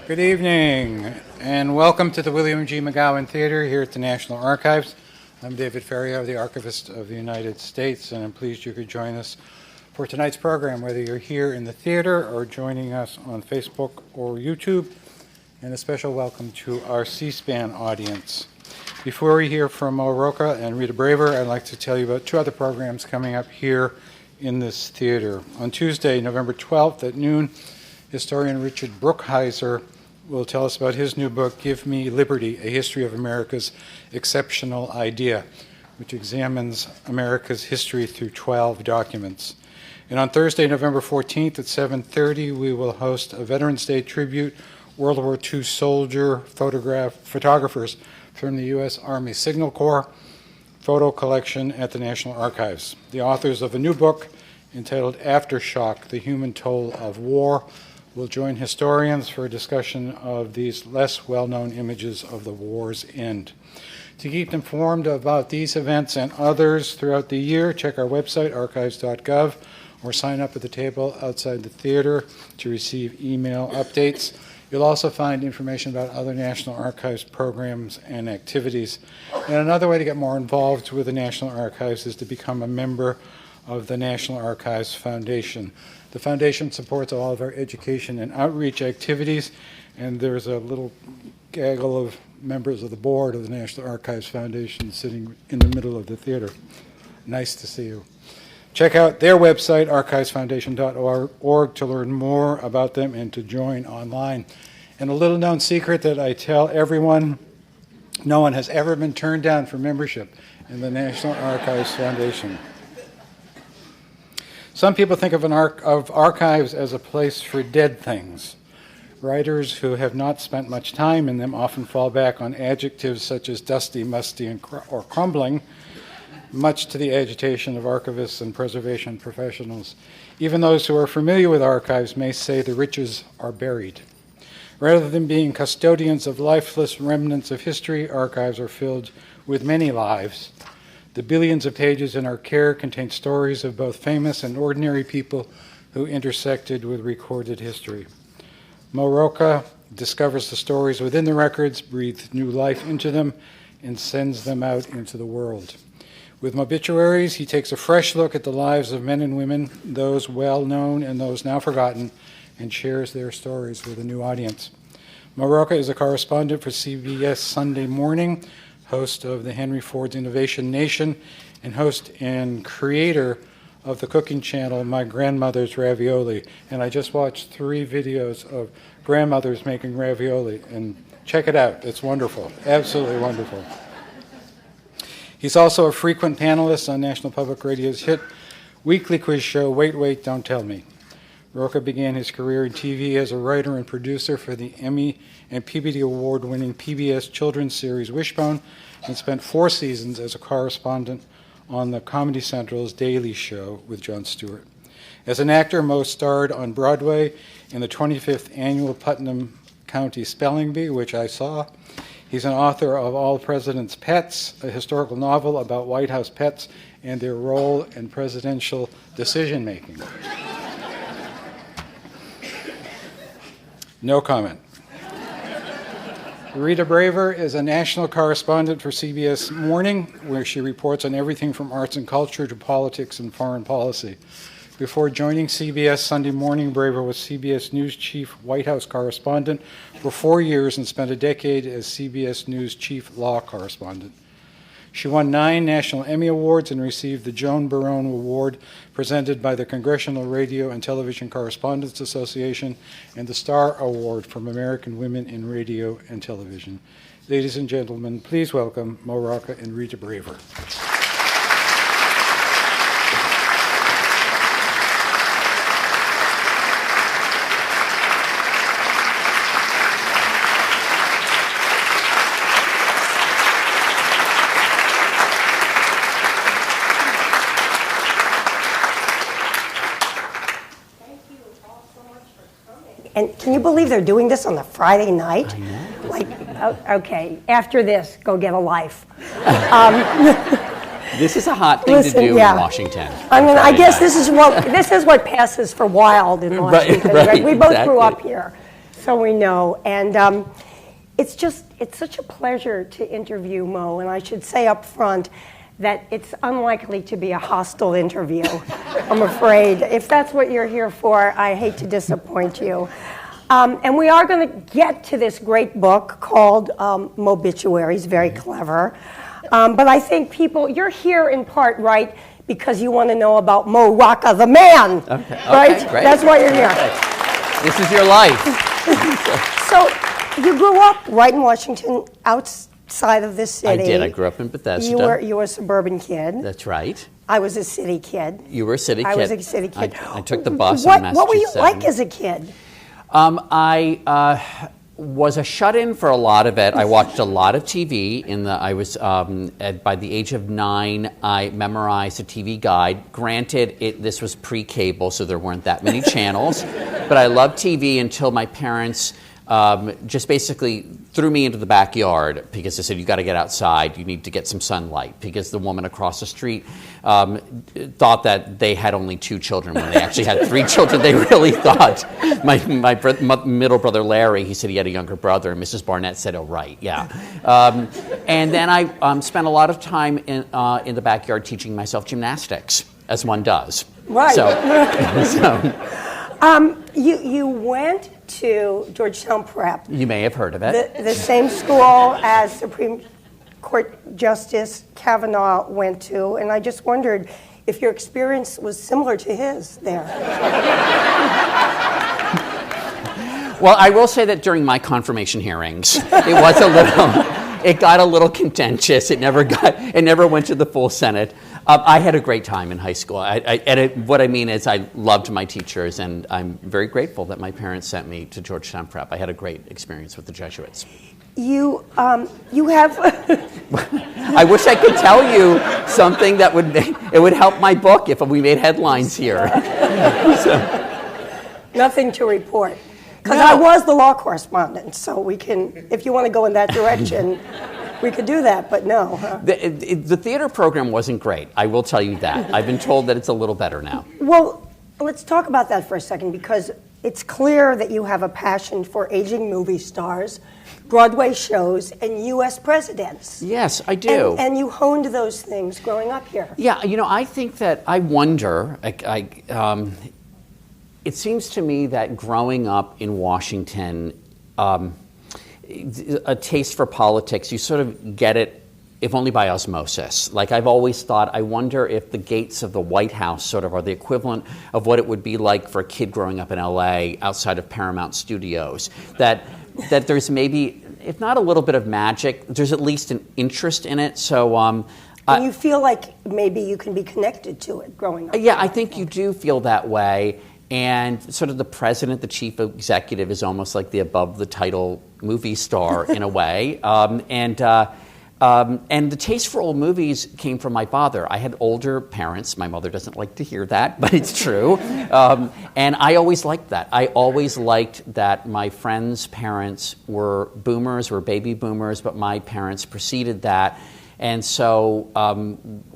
Good evening, and welcome to the William G. McGowan Theater here at the National Archives. I'm David Ferrier, the Archivist of the United States, and I'm pleased you could join us for tonight's program, whether you're here in the theater or joining us on Facebook or YouTube, and a special welcome to our C-SPAN audience. Before we hear from Mo Rocca and Rita Braver, I'd like to tell you about two other programs coming up here in this theater. On Tuesday, November 12th at noon, historian Richard Brookhiser will tell us about his new book, Give Me Liberty, A History of America's Exceptional Idea, which examines America's history through 12 documents. And on Thursday, November 14th at 7:30, we will host a Veterans Day tribute, World War II soldier photographers from the U.S. Army Signal Corps photo collection at the National Archives. The authors of a new book entitled Aftershock, The Human Toll of War, will join historians for a discussion of these less well-known images of the war's end. To keep informed about these events and others throughout the year, check our website, archives.gov, or sign up at the table outside the theater to receive email updates. You'll also find information about other National Archives programs and activities. And another way to get more involved with the National Archives is to become a member of the National Archives Foundation. The Foundation supports all of our education and outreach activities, and there's a little gaggle of members of the board of the National Archives Foundation sitting in the middle of the theater. Nice to see you. Check out their website, archivesfoundation.org, to learn more about them and to join online. And a little known secret that I tell everyone, no one has ever been turned down for membership in the National Archives Foundation. Some people think of archives as a place for dead things. Writers who have not spent much time in them often fall back on adjectives such as dusty, musty, or crumbling, much to the agitation of archivists and preservation professionals. Even those who are familiar with archives may say the riches are buried. Rather than being custodians of lifeless remnants of history, archives are filled with many lives. The billions of pages in our care contain stories of both famous and ordinary people who intersected with recorded history. Mo Rocca discovers the stories within the records, breathes new life into them, and sends them out into the world. With Mobituaries, he takes a fresh look at the lives of men and women, those well known and those now forgotten, and shares their stories with a new audience. Mo Rocca is a correspondent for CBS Sunday Morning, host of the Henry Ford's Innovation Nation, and host and creator of the cooking channel My Grandmother's Ravioli. And I just watched 3 videos of grandmothers making ravioli, and check it out. It's wonderful, absolutely wonderful. He's also a frequent panelist on National Public Radio's hit weekly quiz show, Wait, Wait, Don't Tell Me. Rocca began his career in TV as a writer and producer for the Emmy and PBS award-winning PBS children's series Wishbone, and spent 4 seasons as a correspondent on the Comedy Central's Daily Show with Jon Stewart. As an actor, Mo starred on Broadway in the 25th annual Putnam County Spelling Bee, which I saw. He's an author of All President's Pets, a historical novel about White House pets and their role in presidential decision-making. No comment. Rita Braver is a national correspondent for CBS Morning, where she reports on everything from arts and culture to politics and foreign policy. Before joining CBS Sunday Morning, Braver was CBS News Chief White House correspondent for 4 years and spent a decade as CBS News Chief Law correspondent. She won 9 National Emmy Awards and received the Joan Barone Award presented by the Congressional Radio and Television Correspondents Association and the Star Award from American Women in Radio and Television. Ladies and gentlemen, please welcome Mo Rocca and Rita Braver. And can you believe they're doing this on the Friday night? I know. Like, okay, after this, go get a life. This is a hot thing to do in Washington. I mean, I guess this is what passes for wild in Washington. Right, We both exactly. grew up here. So we know. And it's such a pleasure to interview Mo. And I should say up front that it's unlikely to be a hostile interview, I'm afraid. If that's what you're here for, I hate to disappoint you. And we are going to get to this great book called Mobituaries, very clever. But I think you're here in part, right, because you want to know about Mo Rocca, the man, right? Great. That's why you're here. Okay. This is your life. So you grew up right in Washington, outside of this city. I did. I grew up in Bethesda. You were a suburban kid. That's right. I was a city kid. You were a city kid. I was a city kid. I took the bus in Massachusetts. What were you like as a kid? I was a shut-in for a lot of it. I watched a lot of TV. By the age of 9, I memorized a TV guide. Granted, this was pre-cable, so there weren't that many channels. But I loved TV until my parents just basically threw me into the backyard because they said, you got to get outside, you need to get some sunlight, because the woman across the street thought that they had only 2 children when they actually had 3 children. They really thought. My middle brother Larry, he said he had a younger brother, and Mrs. Barnett said, oh, right, yeah. And then I spent a lot of time in the backyard teaching myself gymnastics, as one does. Right. So You went to Georgetown Prep. You may have heard of it. The same school as Supreme Court Justice Kavanaugh went to, and I just wondered if your experience was similar to his there. Well, I will say that during my confirmation hearings, it got a little contentious. It never went to the full Senate. I had a great time in high school. What I mean is I loved my teachers, and I'm very grateful that my parents sent me to Georgetown Prep. I had a great experience with the Jesuits. You have... I wish I could tell you something that would help my book if we made headlines here. Nothing to report. Because I was the law correspondent, so we can, if you want to go in that direction, we could do that, but no. Huh? The theater program wasn't great, I will tell you that. I've been told that it's a little better now. Well, let's talk about that for a second, because it's clear that you have a passion for aging movie stars, Broadway shows, and U.S. presidents. Yes, I do. And you honed those things growing up here. Yeah, I think that I wonder, it seems to me that growing up in Washington, a taste for politics, you sort of get it, if only by osmosis. Like, I've always thought, I wonder if the gates of the White House sort of are the equivalent of what it would be like for a kid growing up in L.A. outside of Paramount Studios. That there's maybe, if not a little bit of magic, there's at least an interest in it. So, and you feel like maybe you can be connected to it growing up. Yeah, I think you do feel that way. And sort of the president, the chief executive, is almost like the above the title movie star in a way. And the taste for old movies came from my father. I had older parents. My mother doesn't like to hear that, but it's true. And I always liked that. I always liked that my friends' parents were boomers, were baby boomers, but my parents preceded that. And so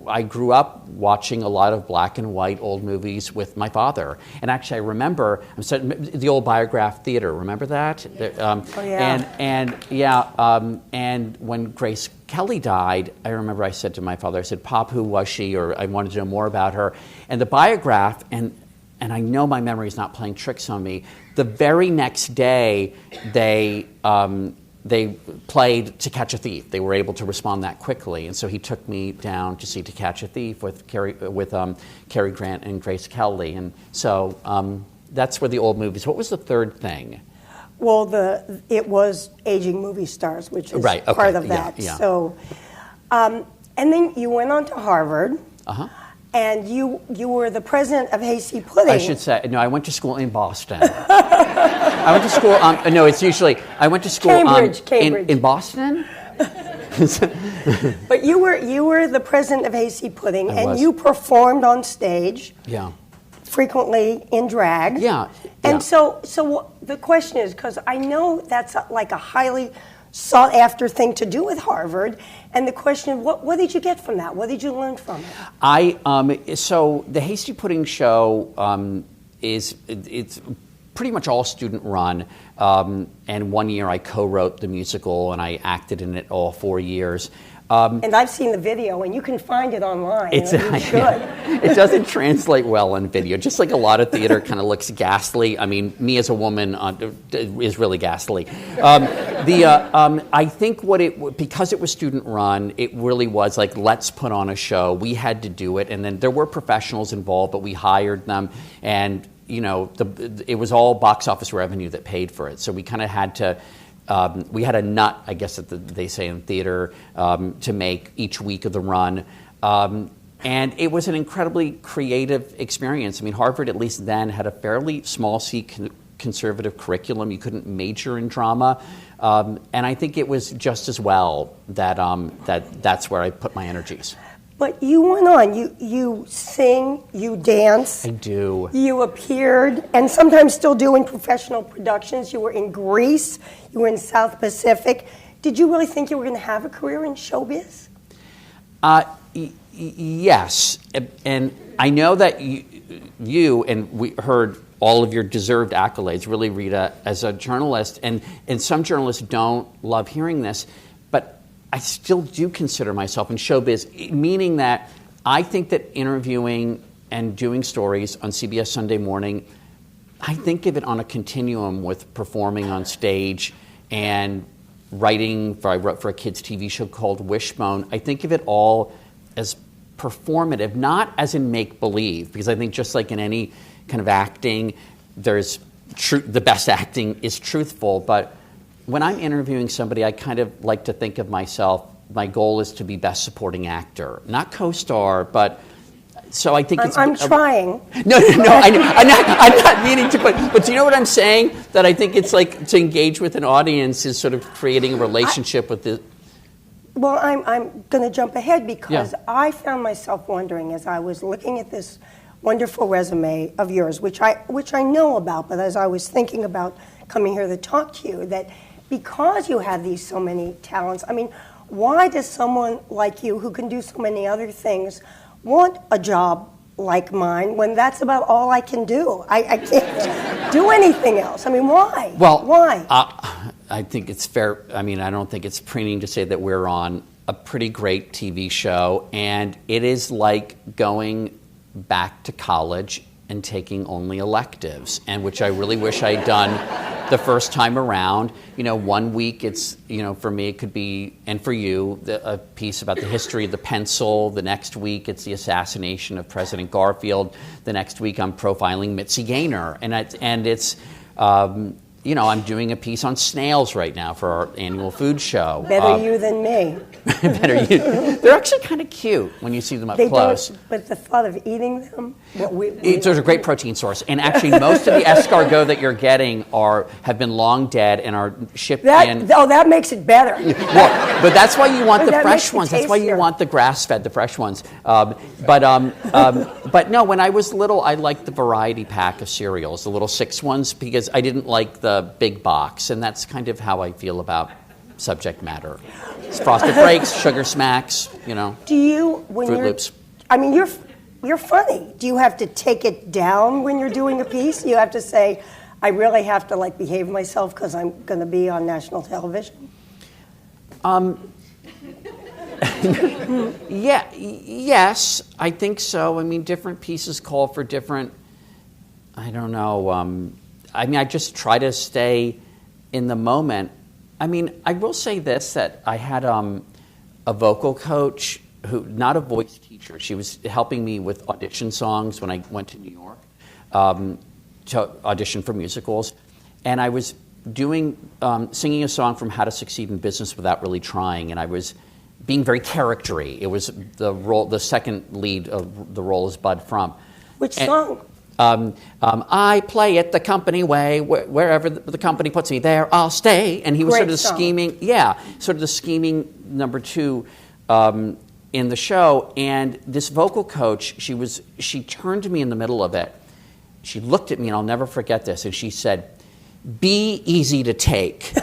I grew up watching a lot of black and white old movies with my father. And actually, I remember the old Biograph Theater. Remember that? Oh, yeah. And when Grace Kelly died, I remember I said to my father, I said, "Pop, who was she?" Or I wanted to know more about her. And the Biograph, and I know my memory is not playing tricks on me, the very next day they played To Catch a Thief. They were able to respond that quickly, and so he took me down to see To Catch a Thief with Cary Grant and Grace Kelly, and so that's where the old movies. What was the third thing? Well, it was aging movie stars, which is part of that. Yeah. So, and then you went on to Harvard. Uh-huh. And you were the president of Hasty Pudding. I should say, no, I went to school in Boston. I went to school, I went to school Cambridge. In Boston? But you were the president of Hasty Pudding, and you performed on stage. Yeah. Frequently in drag. Yeah. And so the question is, because I know that's like a highly sought after thing to do with Harvard, and the question is, what did you get from that? What did you learn from it? So the Hasty Pudding show it's pretty much all student run. And one year I co-wrote the musical and I acted in it all 4 years. And I've seen the video, and you can find it online. You should. It doesn't translate well on video. Just like a lot of theater kind of looks ghastly. I mean, me as a woman is really ghastly. I think because it was student run, it really was like, let's put on a show. We had to do it, and then there were professionals involved, but we hired them, and it was all box office revenue that paid for it. So we kind of had to. We had a nut, I guess they say in theater, to make each week of the run. And it was an incredibly creative experience. I mean, Harvard, at least then, had a fairly small C conservative curriculum. You couldn't major in drama. And I think it was just as well that that's where I put my energies. But you went on. You sing, you dance. I do. You appeared, and sometimes still do, in professional productions. You were in Greece. You were in South Pacific. Did you really think you were going to have a career in showbiz? Yes. And I know that you, and we heard all of your deserved accolades, really, Rita, as a journalist. And some journalists don't love hearing this, but I still do consider myself in showbiz, meaning that I think that interviewing and doing stories on CBS Sunday Morning, I think of it on a continuum with performing on stage and writing. I wrote for a kids' TV show called Wishbone. I think of it all as performative, not as in make-believe, because I think just like in any kind of acting, the best acting is truthful, but when I'm interviewing somebody, I kind of like to think of myself, my goal is to be best supporting actor, not co-star, but so I think I'm trying. No, I'm not meaning to, but do you know what I'm saying? That I think it's like to engage with an audience is sort of creating a relationship with the. Well, I'm going to jump ahead because I found myself wondering as I was looking at this wonderful resume of yours, which I know about, but as I was thinking about coming here to talk to you, that because you have so many talents, I mean, why does someone like you, who can do so many other things, want a job like mine when that's about all I can do? I can't do anything else. I mean, why? Well, why? I think it's fair. I mean, I don't think it's preening to say that we're on a pretty great TV show, and it is like going back to college and taking only electives, and which I really wish I'd done the first time around. 1 week it's, for me it could be, and for you, a piece about the history of the pencil. The next week it's the assassination of President Garfield. The next week I'm profiling Mitzi Gaynor. And it's, I'm doing a piece on snails right now for our annual food show. Better you than me. Better you. They're actually kind of cute when you see them up close. But the thought of eating them? It's a great protein source. And actually, most of the escargot that you're getting have been long dead and are shipped in. Oh, that makes it better. Well, but that's why you want the fresh ones. That's why you want the grass-fed, the fresh ones. But no, when I was little, I liked the variety pack of cereals, the little 6 ones, because I didn't like the big box, and that's kind of how I feel about subject matter. It's Frosted Flakes, Sugar Smacks, Do you, when Fruit Loops. I mean, you're funny. Do you have to take it down when you're doing a piece? You have to say, I really have to behave myself because I'm going to be on national television? Yes, I think so. I mean, different pieces call for different, I don't know, I just try to stay in the moment. I mean, I will say this, that I had a vocal coach who, not a voice teacher, she was helping me with audition songs when I went to New York to audition for musicals. And I was singing a song from How to Succeed in Business Without Really Trying, and I was being very charactery. It was the second lead of the role is Bud Frump. Which song? I play it the company way, wherever the company puts me, there I'll stay. And he was sort of scheming, sort of the scheming number 2 in the show. And this vocal coach, she turned to me in the middle of it. She looked at me, and I'll never forget this, and she said, "Be easy to take."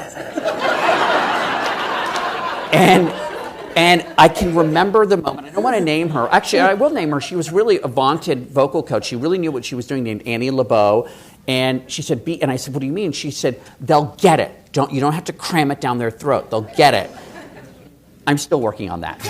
And I can remember the moment. I don't want to name her. Actually, I will name her. She was really a vaunted vocal coach. She really knew what she was doing, named Annie LeBeau. And she said, and I said, what do you mean? She said, they'll get it. You don't have to cram it down their throat. They'll get it. I'm still working on that.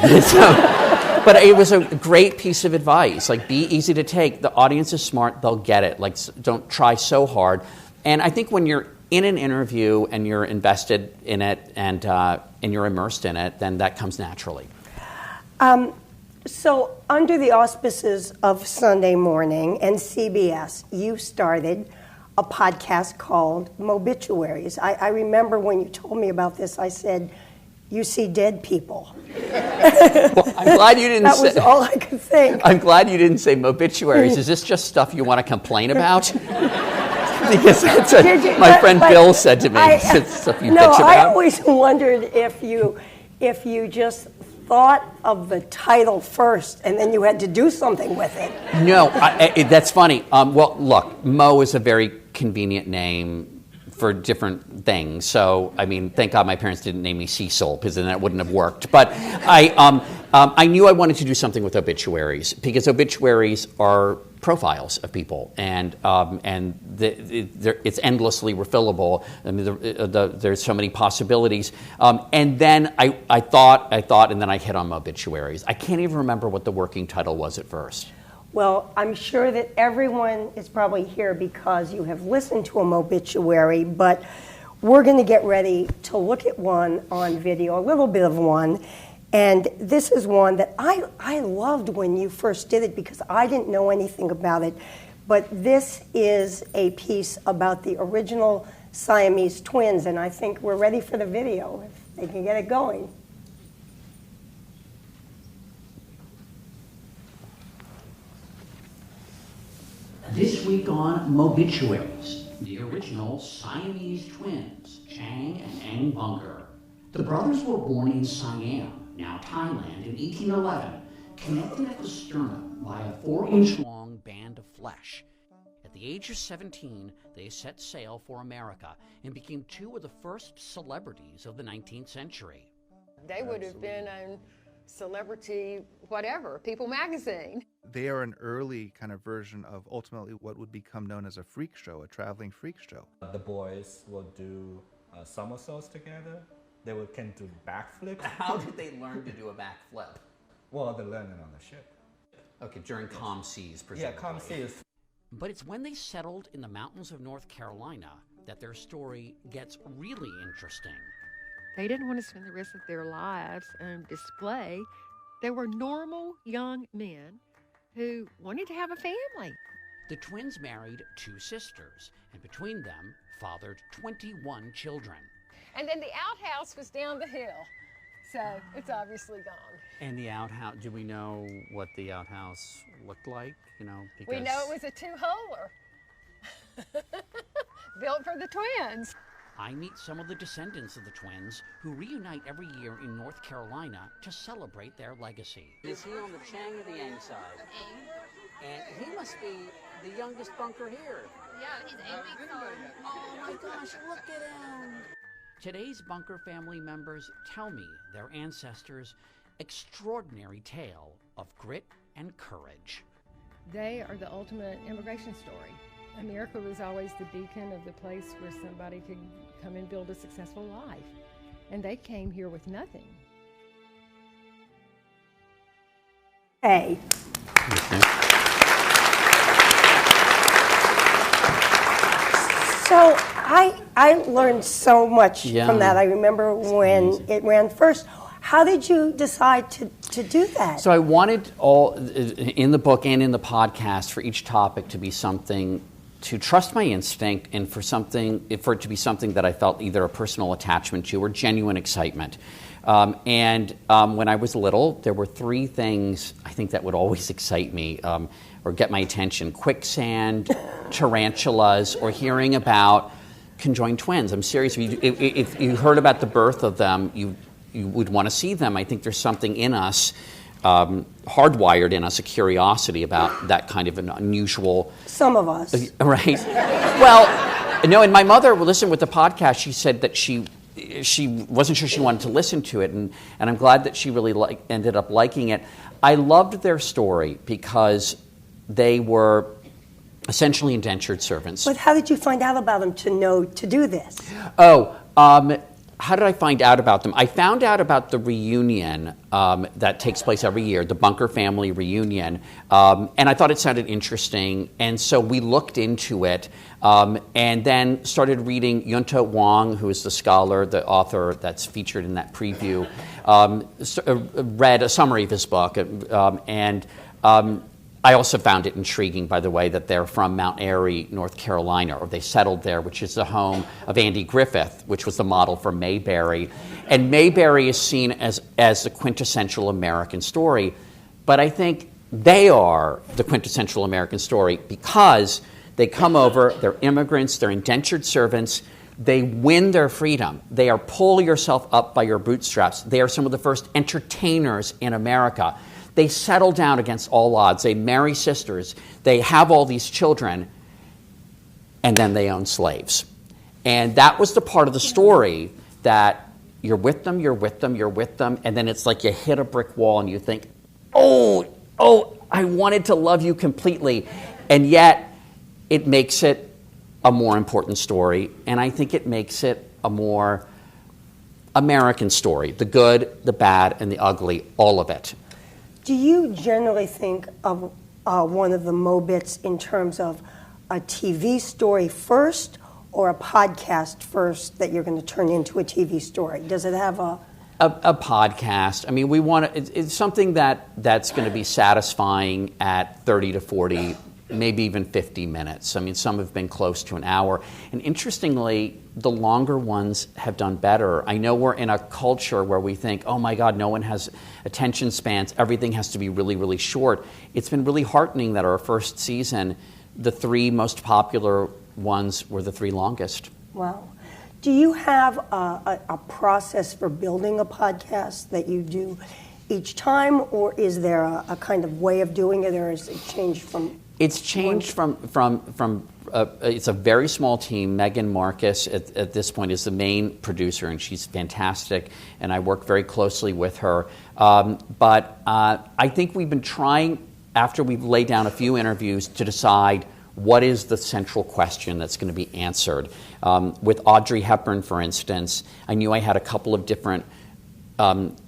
But it was a great piece of advice. Like, be easy to take. The audience is smart. They'll get it. Like, don't try so hard. And I think when you're in an interview and you're invested in it and you're immersed in it, then that comes naturally. So under the auspices of Sunday Morning and CBS, you started a podcast called Mobituaries. I remember when you told me about this, I said, you see dead people. Well, I'm glad you didn't that was all I could think. I'm glad you didn't say mobituaries. Is this just stuff you want to complain about? Because that's what my friend Bill said to me. It's stuff you bitch about. I always wondered if you just thought of the title first and then you had to do something with it. No, that's funny. Well, look, Mo is a very convenient name for different things. So, I mean, thank God my parents didn't name me Cecil, because then that wouldn't have worked. But I knew I wanted to do something with obituaries, because obituaries are profiles of people, and it's endlessly refillable. I mean, there's so many possibilities. And then I thought, and then I hit on obituaries. I can't even remember what the working title was at first. Well, I'm sure that everyone is probably here because you have listened to a obituary, but we're going to get ready to look at one on video, a little bit of one. And this is one that I loved when you first did it because I didn't know anything about it. But this is a piece about the original Siamese twins, and I think we're ready for the video if they can get it going. This week on Mobituaries, the original Siamese twins, Chang and Ang Bunker. The brothers were born in Siam, now Thailand, in 1811, connected at the sternum by a 4-inch-long band of flesh. At the age of 17, they set sail for America and became two of the first celebrities of the 19th century. They would have been on Celebrity whatever, People magazine. They are an early kind of version of ultimately what would become known as a freak show, a traveling freak show. The boys will do somersaults together. They can do backflips. How did they learn to do a backflip? Well, they learned it on the ship. Okay, during calm seas, presumably. Yeah, calm seas. But it's when they settled in the mountains of North Carolina that their story gets really interesting. They didn't want to spend the rest of their lives on display. They were normal young men who wanted to have a family. The twins married 2 sisters, and between them fathered 21 children. And then the outhouse was down the hill, so it's obviously gone. And the outhouse, do we know what the outhouse looked like? You know, because We know it was a 2-holer built for the twins. I meet some of the descendants of the twins who reunite every year in North Carolina to celebrate their legacy. Is he on the Chang or the Ang side? Ang. And he must be the youngest bunker here. Yeah, he's 8 weeks old. Oh my gosh, look at him! Today's bunker family members tell me their ancestors' extraordinary tale of grit and courage. They are the ultimate immigration story. America was always the beacon of the place where somebody could come and build a successful life. And they came here with nothing. Hey. So I learned so much from that. I remember when it ran first. How did you decide to do that? So I wanted all, in the book and in the podcast, for each topic to be something, to trust my instinct, and for it to be something that I felt either a personal attachment to or genuine excitement. When I was little, there were 3 things I think that would always excite me or get my attention: quicksand, tarantulas, or hearing about conjoined twins. I'm serious. If you heard about the birth of them, you would want to see them. I think there's something in us, hardwired in us, a curiosity about that kind of an unusual... Some of us. Right. Well, no, and my mother, listen, with the podcast, she said that she wasn't sure she wanted to listen to it, and I'm glad that she really ended up liking it. I loved their story because they were essentially indentured servants. But how did you find out about them to know to do this? Oh, how did I find out about them? I found out about the reunion that takes place every year, the Bunker family reunion, and I thought it sounded interesting, and so we looked into it, and then started reading Yunta Wang, who is the scholar, the author that's featured in that preview, read a summary of his book, and I also found it intriguing, by the way, that they're from Mount Airy, North Carolina, or they settled there, which is the home of Andy Griffith, which was the model for Mayberry. And Mayberry is seen as the quintessential American story, but I think they are the quintessential American story because they come over, they're immigrants, they're indentured servants, they win their freedom. They are pull yourself up by your bootstraps. They are some of the first entertainers in America. They settle down against all odds. They marry sisters. They have all these children, and then they own slaves. And that was the part of the story that you're with them, and then it's like you hit a brick wall and you think, oh, I wanted to love you completely. And yet it makes it a more important story, and I think it makes it a more American story. The good, the bad, and the ugly, all of it. Do you generally think of one of the Mobits in terms of a TV story first or a podcast first that you're going to turn into a TV story? Does it have a podcast? I mean, we want to, it's something that's going to be satisfying at 30 to 40, maybe even 50 minutes. I mean, some have been close to an hour. And interestingly, the longer ones have done better. I know we're in a culture where we think, oh my God, no one has attention spans. Everything has to be really, really short. It's been really heartening that our first season, the 3 most popular ones were the 3 longest. Wow. Do you have a process for building a podcast that you do each time, or is there a kind of way of doing it, or is it changed from? It's changed from it's a very small team. Megan Marcus at this point is the main producer, and she's fantastic, and I work very closely with her. But I think we've been trying, after we've laid down a few interviews, to decide what is the central question that's going to be answered. With Audrey Hepburn, for instance, I knew I had a couple of different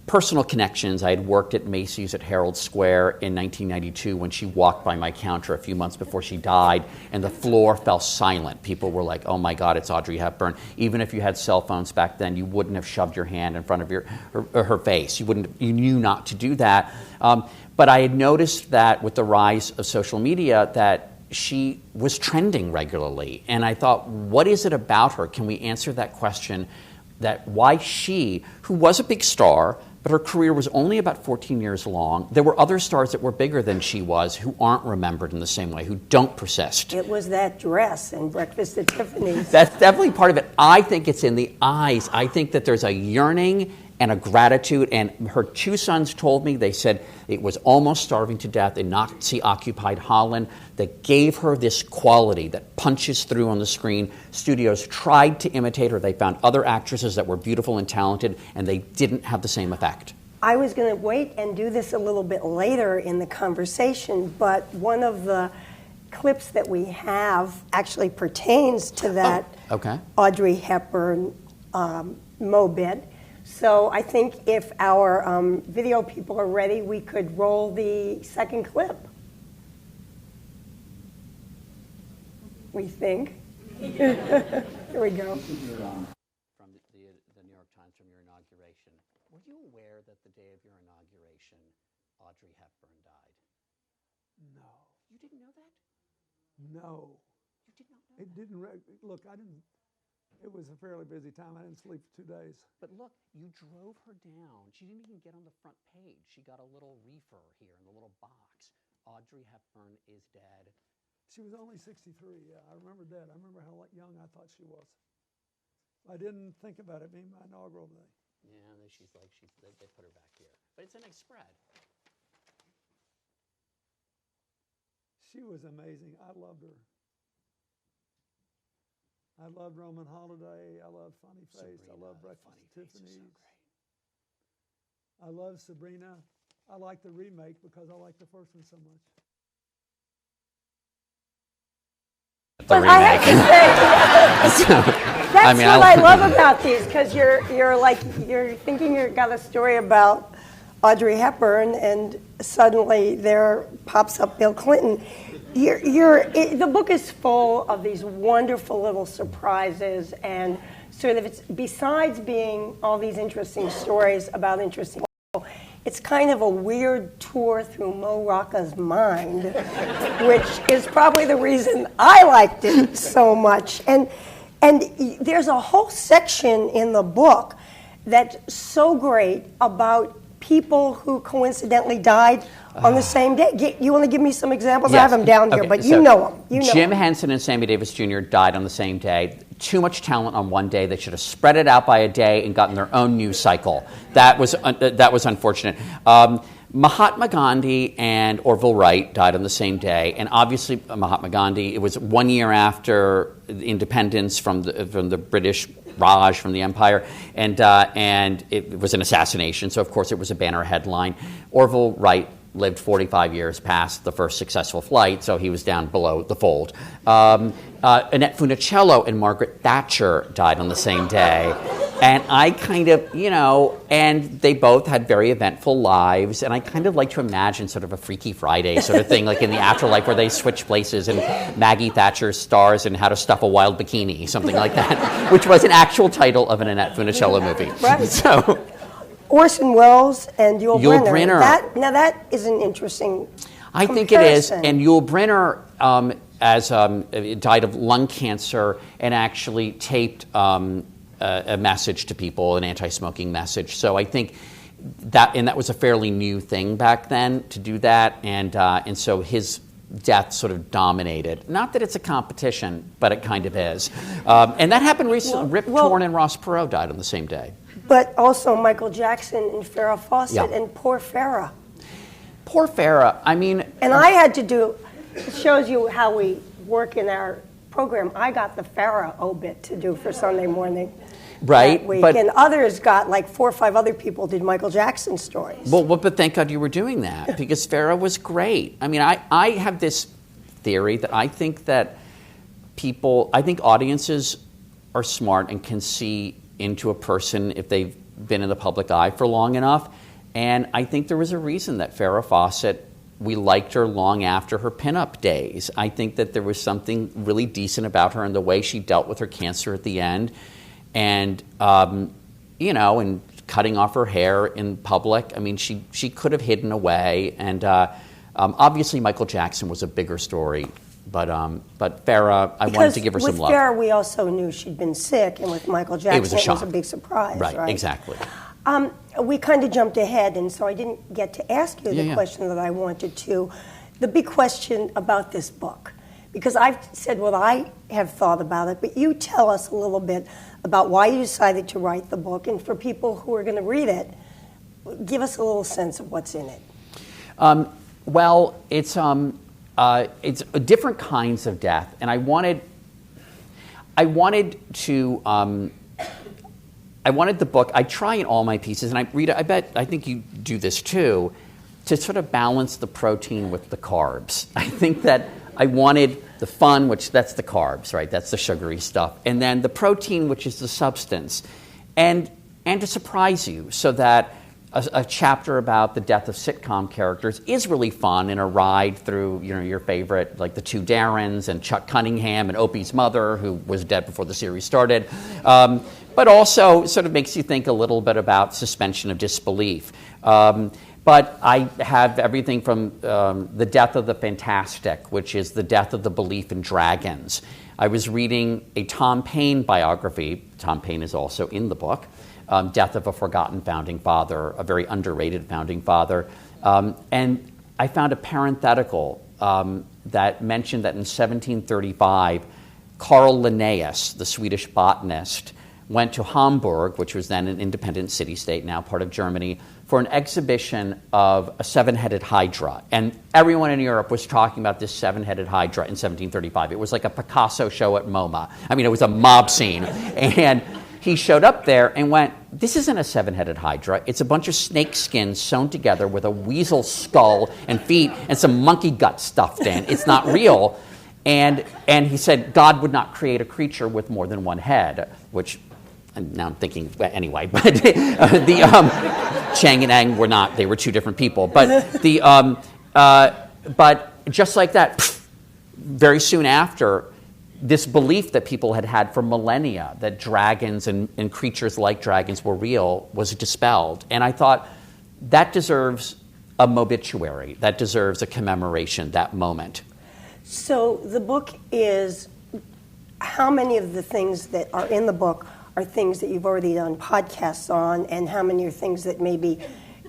personal connections. I had worked at Macy's at Herald Square in 1992 when she walked by my counter a few months before she died, and the floor fell silent. People were like, oh my God, it's Audrey Hepburn. Even if you had cell phones back then, you wouldn't have shoved your hand in front of her face. You knew not to do that. But I had noticed that with the rise of social media that she was trending regularly. And I thought, what is it about her? Can we answer that question? That why she, who was a big star, but her career was only about 14 years long. There were other stars that were bigger than she was who aren't remembered in the same way, who don't persist. It was that dress and Breakfast at Tiffany's. That's definitely part of it. I think it's in the eyes. I think that there's a yearning and a gratitude. And her 2 sons told me, they said it was almost starving to death in Nazi-occupied Holland that gave her this quality that punches through on the screen. Studios tried to imitate her. They found other actresses that were beautiful and talented, and they didn't have the same effect. I was going to wait and do this a little bit later in the conversation, but one of the clips that we have actually pertains to that Audrey Hepburn Mobit. So I think if our video people are ready, we could roll the second clip. We think. Here we go. From the New York Times from your inauguration. Were you aware that the day of your inauguration, Audrey Hepburn died? No. You didn't know that? No. You did not know It didn't. Look, I didn't. It was a fairly busy time. I didn't sleep for 2 days. But look, you drove her down. She didn't even get on the front page. She got a little reefer here in the little box. Audrey Hepburn is dead. She was only 63. Yeah, I remember that. I remember how young I thought she was. I didn't think about it being my inaugural day. Yeah, and then they put her back here. But it's a nice spread. She was amazing. I loved her. I loved Roman Holiday. I loved Funny Face. Sabrina, I loved Breakfast at Tiffany's. So I love Sabrina. I like the remake because I like the first one so much. the But I have remake. to say, that's what I love about these, because you're thinking you've got a story about Audrey Hepburn, and suddenly there pops up Bill Clinton. The book is full of these wonderful little surprises, and sort of besides being all these interesting stories about interesting people, it's kind of a weird tour through Mo Rocca's mind, which is probably the reason I liked it so much. And there's a whole section in the book that's so great about people who coincidentally died on the same day. You want to give me some examples? Yes. I have them down here, but you know them. Jim Henson and Sammy Davis Jr. died on the same day. Too much talent on one day. They should have spread it out by a day and gotten their own news cycle. That was unfortunate. Mahatma Gandhi and Orville Wright died on the same day, and obviously Mahatma Gandhi. It was 1 year after independence from the British Raj, from the Empire, and it was an assassination. So of course it was a banner headline. Orville Wright lived 45 years past the first successful flight, so he was down below the fold. Annette Funicello and Margaret Thatcher died on the same day. And I kind of, and they both had very eventful lives, and I kind of like to imagine sort of a Freaky Friday sort of thing, like in the afterlife where they switch places and Maggie Thatcher stars in How to Stuff a Wild Bikini, something like that, which was an actual title of an Annette Funicello movie. Right. So, Orson Welles and Yul Brynner. That is an interesting I think it is. And Yul Brynner died of lung cancer and actually taped a message to people, an anti-smoking message. So I think that was a fairly new thing back then to do that, and so his death sort of dominated. Not that it's a competition, but it kind of is. And that happened recently. Rip Torn and Ross Perot died on the same day. But also Michael Jackson and Farrah Fawcett, and poor Farrah. Poor Farrah. I mean... And I had to do... It shows you how we work in our program. I got the Farrah obit to do for Sunday morning that week. And others got, like 4 or 5 other people did Michael Jackson stories. Well, but thank God you were doing that, because Farrah was great. I mean, I have this theory that I think audiences are smart and can see into a person if they've been in the public eye for long enough. And I think there was a reason that Farrah Fawcett, we liked her long after her pinup days. I think that there was something really decent about her and the way she dealt with her cancer at the end. And, and cutting off her hair in public. I mean, she could have hidden away. And obviously Michael Jackson was a bigger story. But Farrah, I wanted to give her some love. With Farrah, we also knew she'd been sick, and with Michael Jackson, it was a big surprise. Right, exactly. We kind of jumped ahead, and so I didn't get to ask you the question that I wanted to. The big question about this book, because I've said what I have thought about it, but you tell us a little bit about why you decided to write the book, and for people who are going to read it, give us a little sense of what's in it. Well, it's different kinds of death, and I wanted the book. I try in all my pieces, and Rita, I think you do this too, to sort of balance the protein with the carbs. I think that I wanted the fun, which that's the carbs, right? That's the sugary stuff, and then the protein, which is the substance, and to surprise you, so that a chapter about the death of sitcom characters is really fun, and a ride through your favorite, like the two Darrens and Chuck Cunningham and Opie's mother, who was dead before the series started, but also sort of makes you think a little bit about suspension of disbelief. But I have everything from the death of the fantastic, which is the death of the belief in dragons. I was reading a Tom Paine biography. Tom Paine is also in the book. Death of a Forgotten Founding Father, a very underrated founding father. And I found a parenthetical that mentioned that in 1735, Carl Linnaeus, the Swedish botanist, went to Hamburg, which was then an independent city-state, now part of Germany, for an exhibition of a 7-headed Hydra. And everyone in Europe was talking about this 7-headed Hydra in 1735. It was like a Picasso show at MoMA. I mean, it was a mob scene. And he showed up there and went, this isn't a 7-headed Hydra. It's a bunch of snake skins sewn together with a weasel skull and feet and some monkey gut stuffed in. It's not real. And he said God would not create a creature with more than one head, which, and now I'm thinking, well, anyway, but Chang and Eng were not, they were two different people. But but just like that, very soon after, this belief that people had had for millennia that dragons and creatures like dragons were real was dispelled. And I thought, that deserves a mobituary, that deserves a commemoration, that moment. So the book is, how many of the things that are in the book are things that you've already done podcasts on, and how many are things that maybe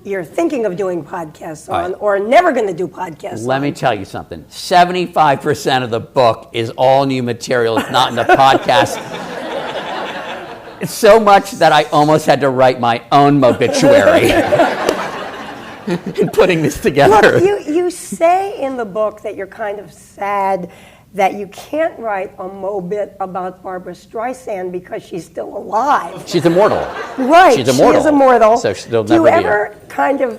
you're thinking of doing podcasts on, or never going to do podcasts on? Let me tell you something. 75% of the book is all new material. It's not in the podcast. It's so much that I almost had to write my own mobituary in putting this together. Look, you say in the book that you're kind of sad that you can't write a mobit about Barbra Streisand because she's still alive. She's immortal. Right, She's immortal. She is immortal. So she'll Do you never be ever kind of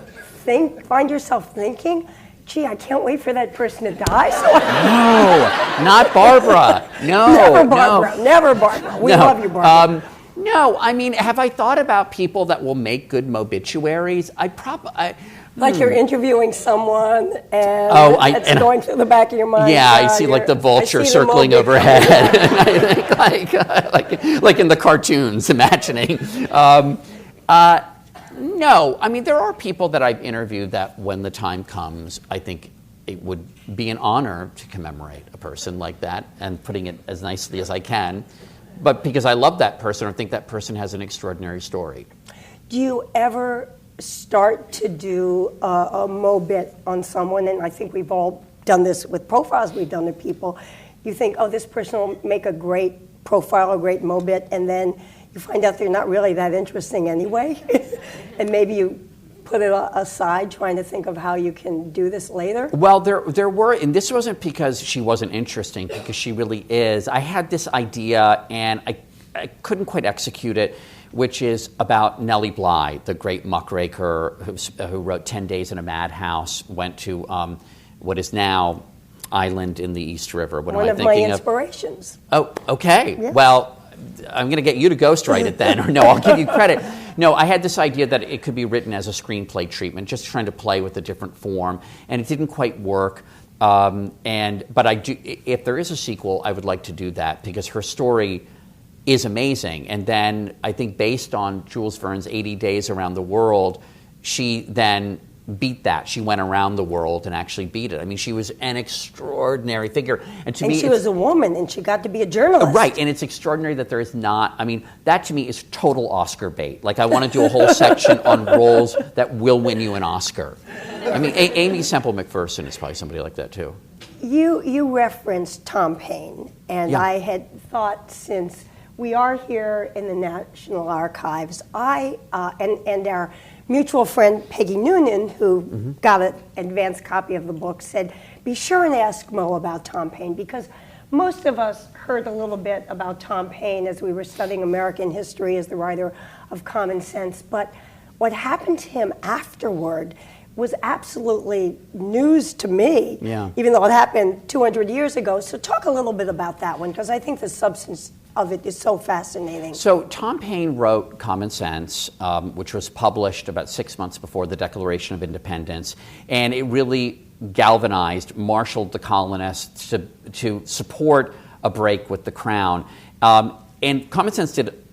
find yourself thinking, gee, I can't wait for that person to die? No, not Barbara. No, never Barbara. No. Never Barbara. We love you, Barbara. No, I mean, have I thought about people that will make good mobituaries? Like you're interviewing someone and it's going through the back of your mind. Yeah, I see like the vulture circling overhead. And I think like in the cartoons, imagining. No, I mean, there are people that I've interviewed that when the time comes, I think it would be an honor to commemorate a person like that, and putting it as nicely as I can. But because I love that person or think that person has an extraordinary story. Do you ever start to do a mobit on someone, and I think we've all done this with profiles we've done to people. You think, oh, this person will make a great profile, a great mobit, and then you find out they're not really that interesting anyway. And maybe you put it aside trying to think of how you can do this later? Well, there were, and this wasn't because she wasn't interesting, because she really is. I had this idea, and I couldn't quite execute it, which is about Nellie Bly, the great muckraker who wrote 10 Days in a Madhouse, went to what is now Island in the East River. What am I thinking of? One of my inspirations. Oh, okay. Yeah. Well, I'm going to get you to ghostwrite it then, or no, I'll give you credit. No, I had this idea that it could be written as a screenplay treatment, just trying to play with a different form, and it didn't quite work. But I do. If there is a sequel, I would like to do that because her story is amazing. And then I think based on Jules Verne's 80 Days Around the World, she then beat that. She went around the world and actually beat it. I mean, she was an extraordinary figure. And to me, she was a woman, and she got to be a journalist. Right, and it's extraordinary that there is not, I mean, that to me is total Oscar bait. Like, I want to do a whole section on roles that will win you an Oscar. I mean, Amy Semple McPherson is probably somebody like that, too. You referenced Tom Paine, and yeah. I had thought, since we are here in the National Archives, and our mutual friend Peggy Noonan, who got an advance copy of the book, said, be sure and ask Mo about Tom Paine, because most of us heard a little bit about Tom Paine as we were studying American history as the writer of Common Sense, but what happened to him afterward was absolutely news to me, even though it happened 200 years ago. So talk a little bit about that one, because I think the substance of it is so fascinating. So Tom Paine wrote Common Sense, which was published about 6 months before the Declaration of Independence, and it really galvanized, marshaled the colonists to support a break with the crown. And Common Sense did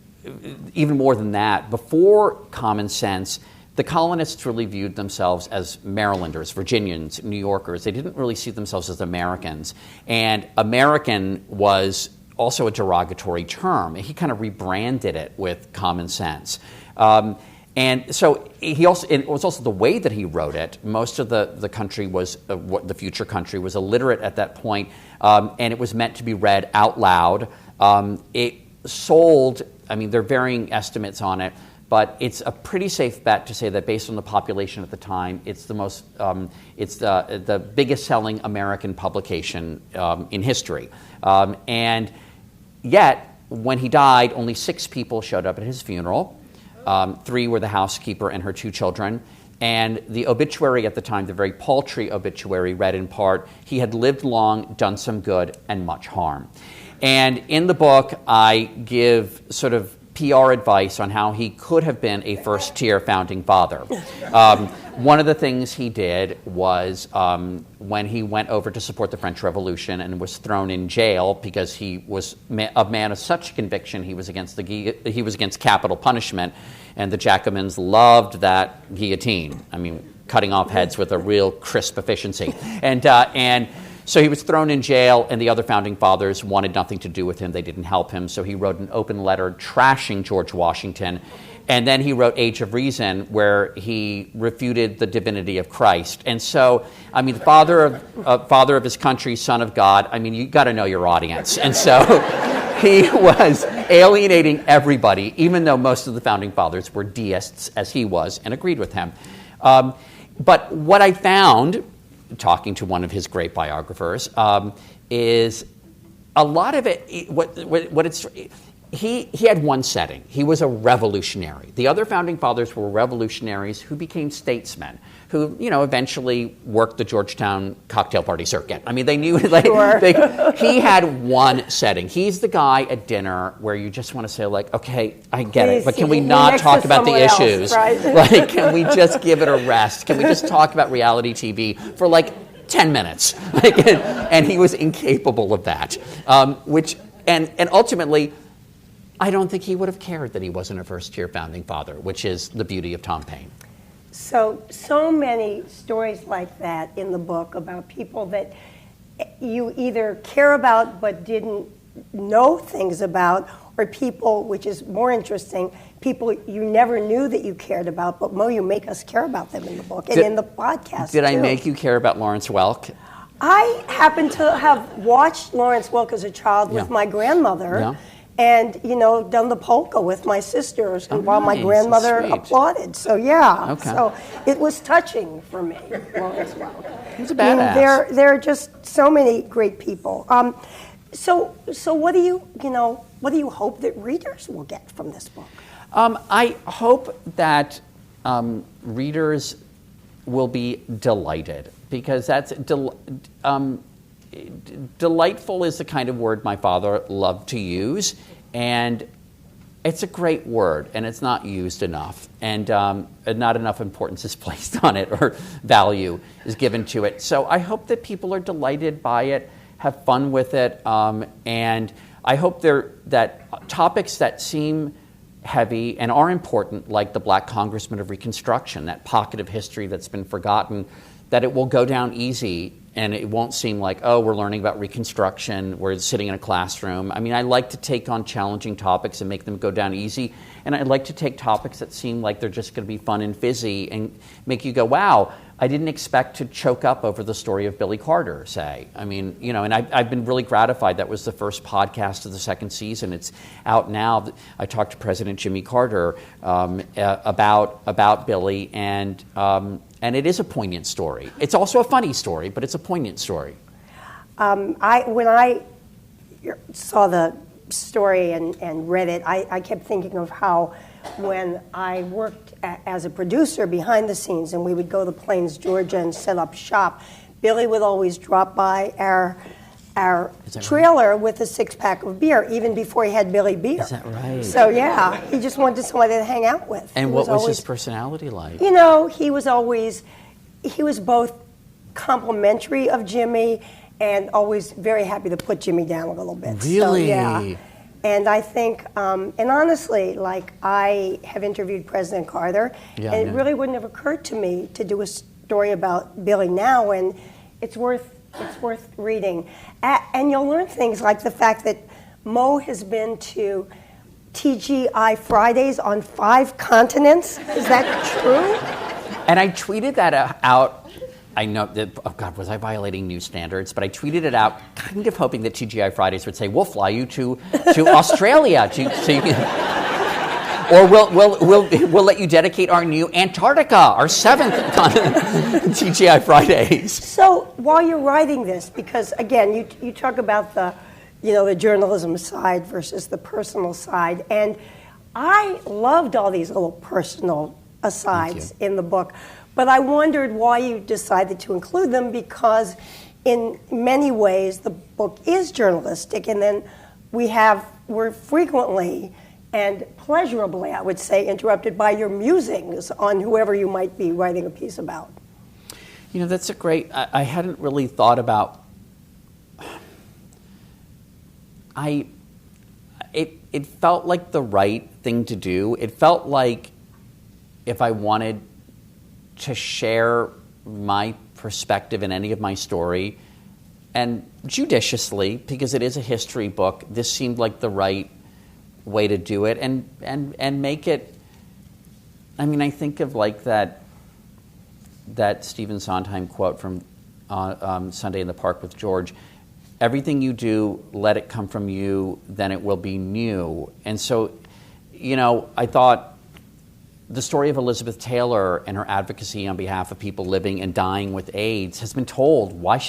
even more than that. Before Common Sense, the colonists really viewed themselves as Marylanders, Virginians, New Yorkers. They didn't really see themselves as Americans. And American was also a derogatory term. He kind of rebranded it with Common Sense. And so it was also the way that he wrote it. Most of the country was, the future country was illiterate at that point, and it was meant to be read out loud. It sold, I mean, there are varying estimates on it, but it's a pretty safe bet to say that based on the population at the time, it's the biggest selling American publication in history. And yet, when he died, only 6 people showed up at his funeral. 3 were the housekeeper and her 2 children. And the obituary at the time, the very paltry obituary, read in part, "He had lived long, done some good, and much harm." And in the book, I give sort of PR advice on how he could have been a first-tier founding father. One of the things he did was when he went over to support the French Revolution and was thrown in jail because he was a man of such conviction, he was against capital punishment, and the Jacobins loved that guillotine. I mean, cutting off heads with a real crisp efficiency, and so he was thrown in jail, and the other founding fathers wanted nothing to do with him. They didn't help him. So he wrote an open letter trashing George Washington. And then he wrote Age of Reason, where he refuted the divinity of Christ. And so, I mean, father of his country, son of God, I mean, you got to know your audience. And so he was alienating everybody, even though most of the founding fathers were deists, as he was, and agreed with him. But what I found, talking to one of his great biographers, is a lot of it. He had one setting. He was a revolutionary. The other founding fathers were revolutionaries who became statesmen, who eventually worked the Georgetown cocktail party circuit. I mean, they knew he had one setting. He's the guy at dinner where you just want to say, like, okay, I get it, but can we not talk about the issues? Right? Like, can we just give it a rest? Can we just talk about reality TV for like 10 minutes? And he was incapable of that. And ultimately, I don't think he would have cared that he wasn't a first-tier founding father, which is the beauty of Tom Paine. So many stories like that in the book about people that you either care about but didn't know things about, or people, which is more interesting, people you never knew that you cared about, but Mo, you make us care about them in the book and in the podcast, Did too. I make you care about Lawrence Welk? I happen to have watched Lawrence Welk as a child with my grandmother. Yeah. And, done the polka with my sisters while my grandmother applauded. So, yeah. Okay. So it was touching for me, Lawrence Welk. He's a badass. There are just so many great people. So what do you hope that readers will get from this book? I hope that readers will be delighted, because that's delightful is the kind of word my father loved to use, and it's a great word, and it's not used enough, and not enough importance is placed on it, or value is given to it. So I hope that people are delighted by it, have fun with it, and I hope that topics that seem heavy and are important, like the Black Congressman of Reconstruction, that pocket of history that's been forgotten, that it will go down easy, and it won't seem like, oh, we're learning about Reconstruction, we're sitting in a classroom. I mean, I like to take on challenging topics and make them go down easy, and I like to take topics that seem like they're just going to be fun and fizzy and make you go, wow, I didn't expect to choke up over the story of Billy Carter, say. I mean, and I've been really gratified. That was the first podcast of the second season. It's out now. I talked to President Jimmy Carter about Billy, and it is a poignant story. It's also a funny story, but it's a poignant story. When I saw the story and read it, I kept thinking of how when I worked as a producer behind the scenes and we would go to Plains, Georgia and set up shop, Billy would always drop by our trailer with a six-pack of beer, even before he had Billy beer. Is that right? So, yeah, he just wanted somebody to hang out with. And what was his personality like? He was both complimentary of Jimmy and always very happy to put Jimmy down a little bit. Really? So, yeah. And I think, and honestly, like, I have interviewed President Carter, and it really wouldn't have occurred to me to do a story about Billy now, and it's worth reading. And you'll learn things like the fact that Mo has been to TGI Fridays on 5 continents. Is that true? And I tweeted that out. I know that, oh God, was I violating new standards? But I tweeted it out, kind of hoping that TGI Fridays would say, we'll fly you to Australia, so you can, or we'll let you dedicate our new Antarctica, our 7th continent, TGI Fridays. So while you're writing this, because again, you talk about the journalism side versus the personal side, and I loved all these little personal asides in the book. But I wondered why you decided to include them, because in many ways the book is journalistic, and then we're frequently and pleasurably, I would say, interrupted by your musings on whoever you might be writing a piece about. You know, that's a great, I hadn't really thought about, it felt like the right thing to do. It felt like if I wanted to share my perspective in any of my story, and judiciously, because it is a history book, this seemed like the right way to do it, and make it, I mean, I think of like that Stephen Sondheim quote from Sunday in the Park with George, everything you do, let it come from you, then it will be new. And so, you know, I thought the story of Elizabeth Taylor and her advocacy on behalf of people living and dying with AIDS has been told. Why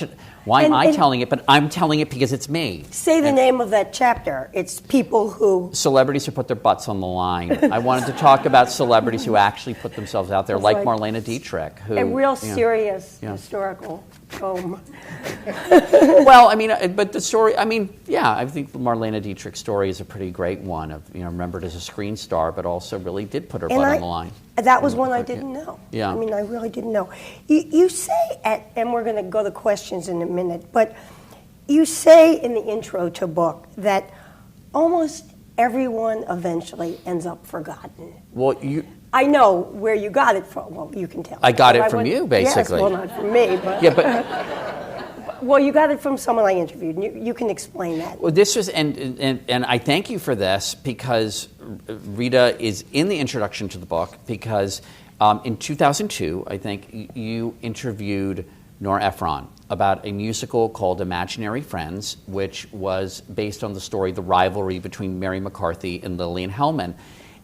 am I telling it? But I'm telling it because it's me. Say the name of that chapter. It's people who... Celebrities who put their butts on the line. I wanted to talk about celebrities who actually put themselves out there, like Marlena Dietrich. Who, a real serious historical tome. Well, I mean, but the story, I mean, yeah, I think Marlena Dietrich's story is a pretty great one of, you know, remembered as a screen star, but also really did put her butt on the line. That was one I didn't know. Yeah. I mean, I really didn't know. You say, and we're going to go to questions in a minute, but you say in the intro to book that almost everyone eventually ends up forgotten. Well, I know where you got it from. Well, you can tell. I got it from you, basically. Yes, well, not from me, but... Yeah, but... Well, you got it from someone I interviewed. You can explain that. Well, this was, and I thank you for this, because Rita is in the introduction to the book, because in 2002, I think, you interviewed Nora Ephron about a musical called Imaginary Friends, which was based on the story, the rivalry between Mary McCarthy and Lillian Hellman.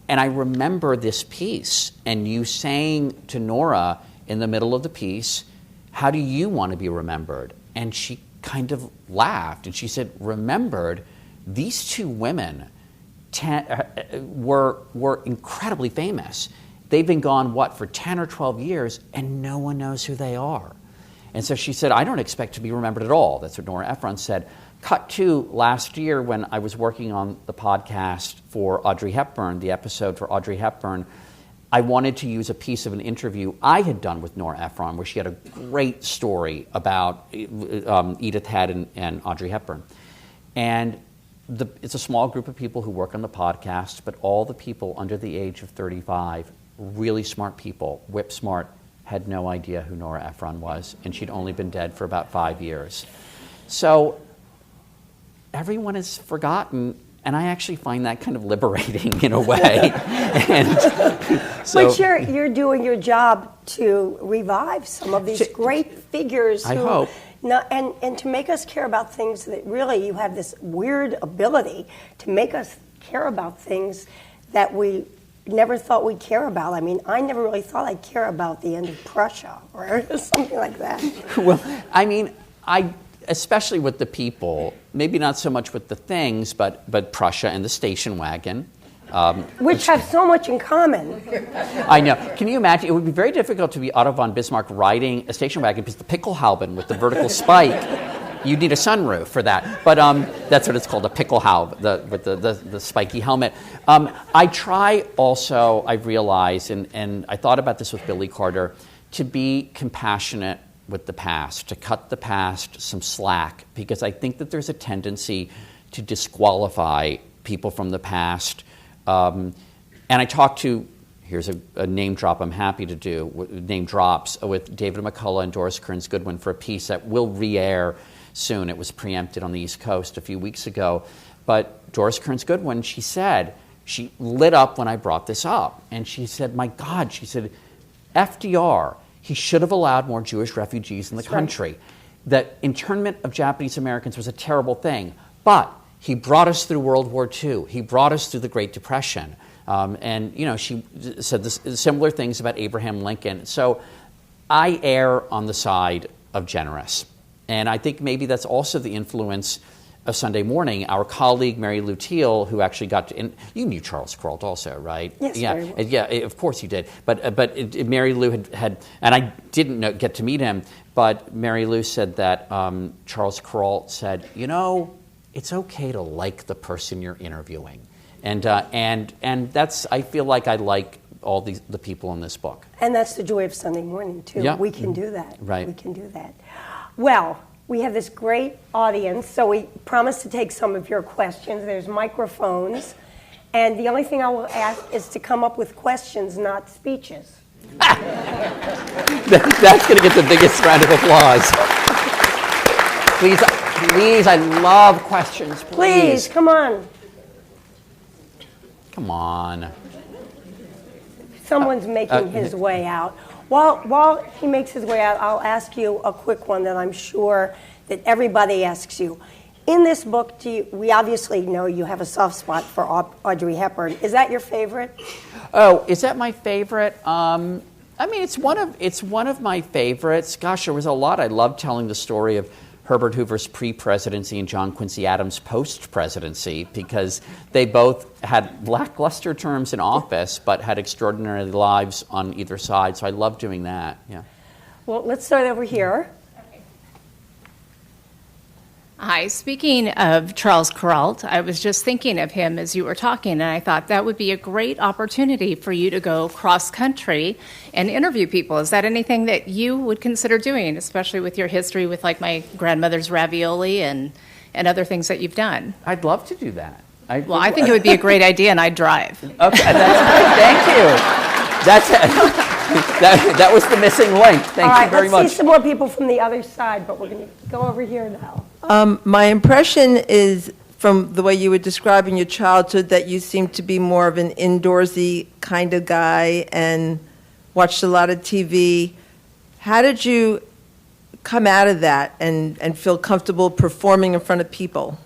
And I remember this piece, and you saying to Nora in the middle of the piece, how do you want to be remembered? And she kind of laughed, and she said, remembered, these two women were incredibly famous. They've been gone, for 10 or 12 years, and no one knows who they are. And so she said, I don't expect to be remembered at all. That's what Nora Ephron said. Cut to last year when I was working on the podcast for Audrey Hepburn, the episode for Audrey Hepburn, I wanted to use a piece of an interview I had done with Nora Ephron, where she had a great story about Edith Head and Audrey Hepburn. And it's a small group of people who work on the podcast, but all the people under the age of 35, really smart people, whip smart, had no idea who Nora Ephron was, and she'd only been dead for about 5 years. So everyone is forgotten, and I actually find that kind of liberating in a way. But you're doing your job to revive some of these great figures. I hope. And to make us care about things that really, you have this weird ability to make us care about things that we never thought we'd care about. I mean, I never really thought I'd care about the end of Prussia or something like that. Well, I mean, especially with the people, maybe not so much with the things, but Prussia and the station wagon. Which have so much in common. I know. Can you imagine? It would be very difficult to be Otto von Bismarck riding a station wagon, because the Pickelhauben with the vertical spike, you'd need a sunroof for that. But that's what it's called, a Pickelhaube, with the spiky helmet. I try also, I've realized, and I thought about this with Billy Carter, to be compassionate with the past, to cut the past some slack, because I think that there's a tendency to disqualify people from the past. And I talked to, here's a name drop I'm happy to do, name drops, with David McCullough and Doris Kearns Goodwin for a piece that will re-air soon. It was preempted on the East Coast a few weeks ago. But Doris Kearns Goodwin, she said, she lit up when I brought this up. And she said, my God, she said, FDR, he should have allowed more Jewish refugees in the country. Right. That internment of Japanese Americans was a terrible thing. But he brought us through World War II. He brought us through the Great Depression. And, you know, she said similar things about Abraham Lincoln. So I err on the side of generous. And I think maybe that's also the influence of Sunday Morning, our colleague Mary Lou Teal, who actually got to, and you knew Charles Kuralt also, right? Yes, yeah, very well. yeah, of course you did. But Mary Lou had, and I didn't get to meet him, but Mary Lou said that Charles Kuralt said, you know, it's okay to like the person you're interviewing, and that's, I feel like I like all the people in this book. And that's the joy of Sunday Morning, too. Yeah. We can do that. Right. We can do that. Well, we have this great audience, so we promise to take some of your questions. There's microphones. And the only thing I will ask is to come up with questions, not speeches. That's going to get the biggest round of applause. Please, I love questions. Please, come on. Come on. Someone's making his way out. While he makes his way out, I'll ask you a quick one that I'm sure that everybody asks you. In this book, we obviously know you have a soft spot for Audrey Hepburn. Is that your favorite? Oh, is that my favorite? I mean, it's one of my favorites. Gosh, there was a lot. I loved telling the story of Herbert Hoover's pre-presidency and John Quincy Adams' post-presidency, because they both had lackluster terms in office but had extraordinary lives on either side. So I love doing that. Yeah. Well, let's start over here. Hi, speaking of Charles Kuralt, I was just thinking of him as you were talking, and I thought that would be a great opportunity for you to go cross-country and interview people. Is that anything that you would consider doing, especially with your history with, like, my grandmother's ravioli and other things that you've done? I'd love to do that. I think it would be a great idea, and I'd drive. Okay, thank you. That was the missing link. Thank you very much. Let's see some more people from the other side, but we're going to go over here now. My impression is, from the way you were describing your childhood, that you seem to be more of an indoorsy kind of guy and watched a lot of TV. How did you come out of that and feel comfortable performing in front of people?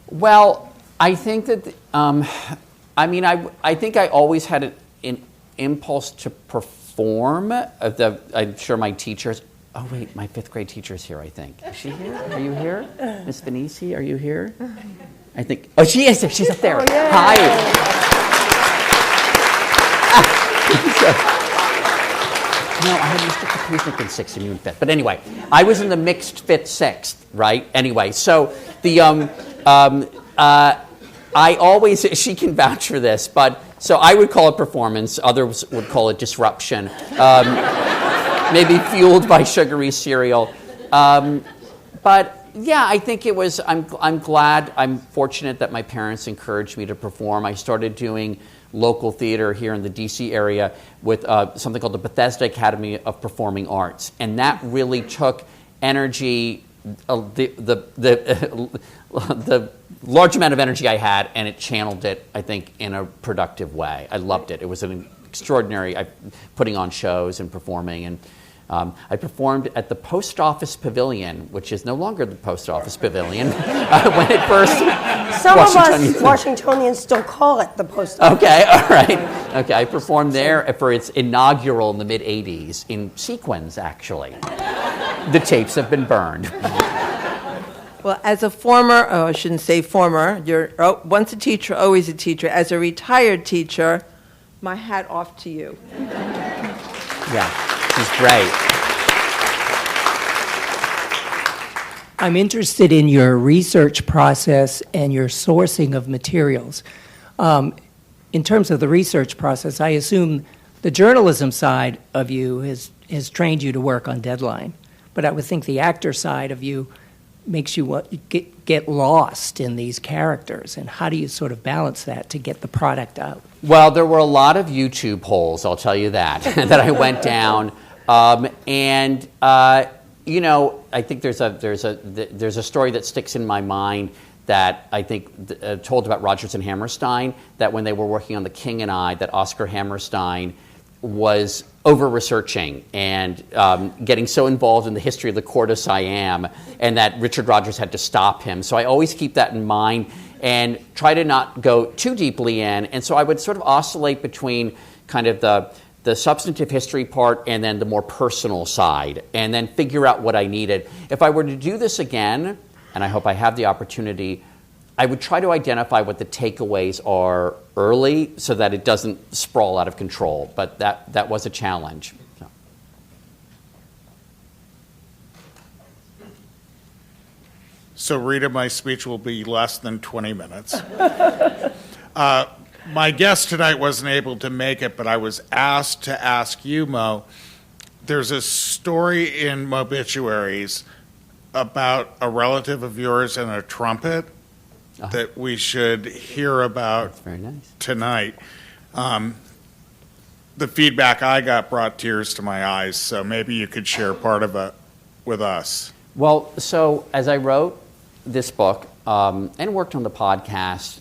Well, I think that, I think I always had an impulse to perform. I'm sure my teachers, oh wait, my 5th grade teacher is here, I think. Is she here? Are you here? Miss Venici, are you here? I think, oh, she is there. She's up there. Oh, yeah. Hi. No, I had Mr. Kapuznik in 6th and you in 5th. But anyway, I was in the mixed 5th, 6th, right? Anyway, so the, I always, she can vouch for this, but so I would call it performance. Others would call it disruption. Maybe fueled by sugary cereal. But yeah, I think it was, I'm glad, I'm fortunate that my parents encouraged me to perform. I started doing local theater here in the DC area with something called the Bethesda Academy of Performing Arts. And that really took energy, the large amount of energy I had, and it channeled it, I think, in a productive way. I loved it. It was an extraordinary, putting on shows and performing. And I performed at the Post Office Pavilion, which is no longer the Post Office Pavilion, when it first... Some of us Washingtonians still call it the Post Office. Okay, all right. Okay, I performed there for its inaugural in the mid-'80s, in sequins, actually. The tapes have been burned. Well, as a former, I shouldn't say former, you're once a teacher, always a teacher. As a retired teacher, my hat off to you. Yeah, she's great. I'm interested in your research process and your sourcing of materials. In terms of the research process, I assume the journalism side of you has trained you to work on deadline, but I would think the actor side of you makes you get lost in these characters, and how do you sort of balance that to get the product out? Well, there were a lot of YouTube holes, I'll tell you that, that I went down, you know, I think there's a story that sticks in my mind that I think told about Rodgers and Hammerstein, that when they were working on The King and I, that Oscar Hammerstein was over-researching and getting so involved in the history of the court of Siam, and that Richard Rodgers had to stop him. So I always keep that in mind and try to not go too deeply in. And so I would sort of oscillate between kind of the substantive history part and then the more personal side, and then figure out what I needed. If I were to do this again, and I hope I have the opportunity, I would try to identify what the takeaways are early so that it doesn't sprawl out of control. But that was a challenge. So. So, Rita, my speech will be less than 20 minutes. My guest tonight wasn't able to make it, but I was asked to ask you, Mo. There's a story in Mobituaries about a relative of yours and a trumpet that we should hear about That's very nice. tonight. The feedback I got brought tears to my eyes, so maybe you could share part of it with us. Well, so as I wrote this book and worked on the podcast,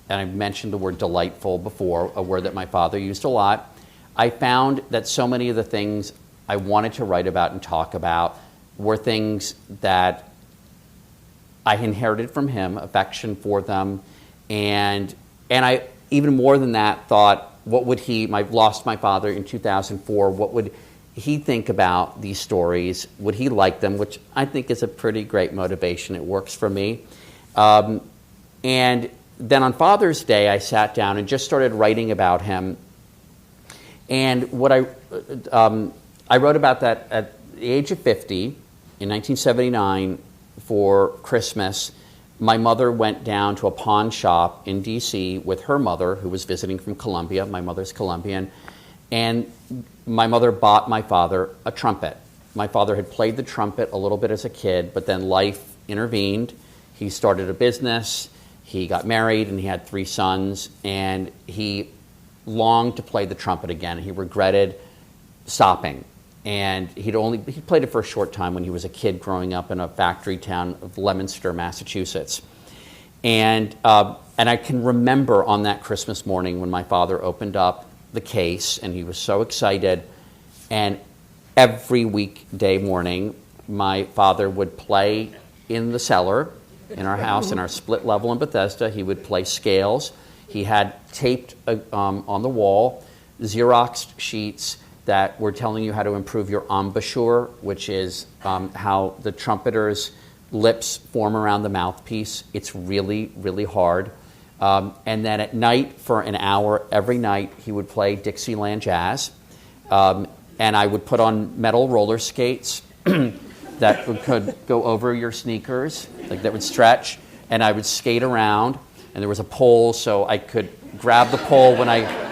and I mentioned the word delightful before, a word that my father used a lot, I found that so many of the things I wanted to write about and talk about were things that I inherited from him, affection for them, and I, even more than that, thought, what would lost my father in 2004, what would he think about these stories? Would he like them? Which I think is a pretty great motivation. It works for me. And then on Father's Day, I sat down and just started writing about him. And what I wrote about that at the age of 50, in 1979, for Christmas. My mother went down to a pawn shop in D.C. with her mother, who was visiting from Colombia. My mother's Colombian. And my mother bought my father a trumpet. My father had played the trumpet a little bit as a kid, but then life intervened. He started a business, he got married, and he had 3 sons, and he longed to play the trumpet again. He regretted stopping. And he played it for a short time when he was a kid growing up in a factory town of Leominster, Massachusetts. And I can remember on that Christmas morning when my father opened up the case, and he was so excited. And every weekday morning, my father would play in the cellar in our house, in our split level in Bethesda. He would play scales. He had taped on the wall Xeroxed sheets that were telling you how to improve your embouchure, which is how the trumpeter's lips form around the mouthpiece. It's really, really hard. And then at night, for an hour every night, he would play Dixieland jazz. And I would put on metal roller skates that could go over your sneakers, like that would stretch, and I would skate around. And there was a pole, so I could grab the pole when I